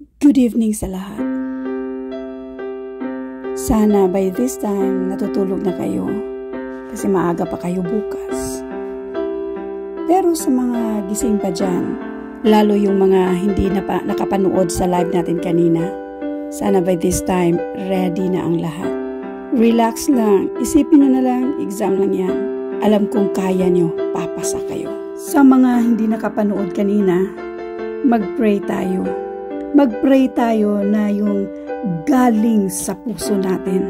Good evening sa lahat. Sana by this time natutulog na kayo kasi maaga pa kayo bukas. Pero sa mga gising pa dyan, lalo yung mga hindi nakapanood sa live natin kanina, sana by this time ready na ang lahat. Relax lang, isipin nyo na lang, exam lang yan. Alam kong kaya nyo, papasa kayo. Sa mga hindi nakapanood kanina, mag-pray tayo. Mag-pray tayo na yung galing sa puso natin,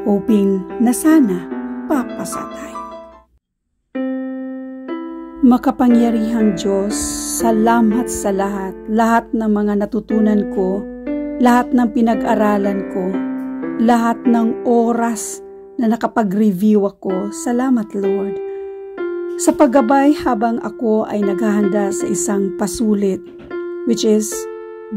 hoping na sana papasa tayo. Makapangyarihang Diyos, salamat sa lahat. Lahat ng mga natutunan ko, lahat ng pinag-aralan ko, lahat ng oras na nakapag-review ako. Salamat Lord. Sa paggabay habang ako ay naghahanda sa isang pasulit, which is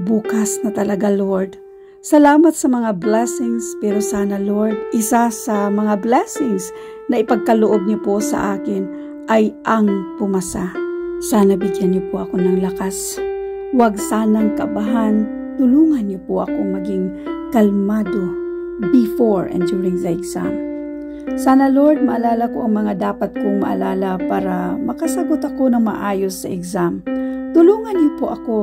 bukas na talaga Lord. Salamat sa mga blessings, pero sana Lord, isa sa mga blessings na ipagkaloob niyo po sa akin ay ang pumasa. Sana bigyan niyo po ako ng lakas. Huwag sanang kabahan. Tulungan niyo po ako maging kalmado before and during the exam. Sana Lord, maalala ko ang mga dapat kong maalala para makasagot ako ng maayos sa exam. Tulungan niyo po ako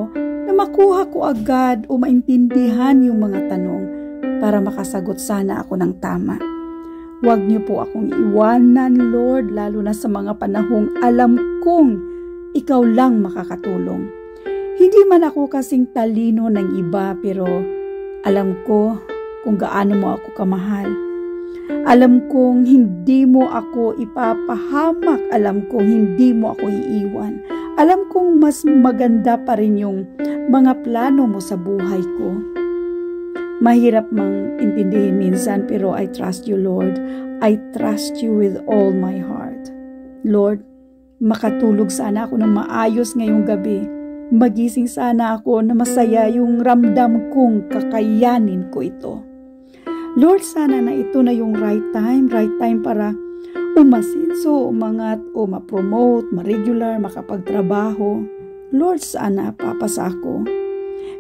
na makuha ko agad o maintindihan yung mga tanong para makasagot sana ako ng tama. Huwag niyo po akong iwanan, Lord, lalo na sa mga panahong alam kong ikaw lang makakatulong. Hindi man ako kasing talino ng iba, pero alam ko kung gaano mo ako kamahal. Alam kong hindi mo ako ipapahamak. Alam kong hindi mo ako iiwan. Alam kong mas maganda pa rin yung mga plano mo sa buhay ko. Mahirap mang intindihin minsan, pero I trust you, Lord. I trust you with all my heart. Lord, makatulog sana ako ng maayos ngayong gabi. Magising sana ako na masaya yung ramdam kong kakayanin ko ito. Lord, sana na ito na yung right time para umasinso, umangat, o ma-promote, ma-regular, makapagtrabaho. Lord, sana papasa ako.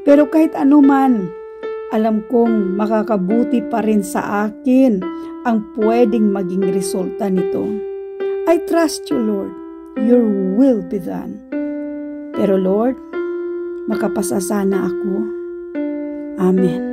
Pero kahit anuman, alam kong makakabuti pa rin sa akin ang pwedeng maging resulta nito. I trust you, Lord. Your will be done. Pero Lord, makapasa sana ako. Amen.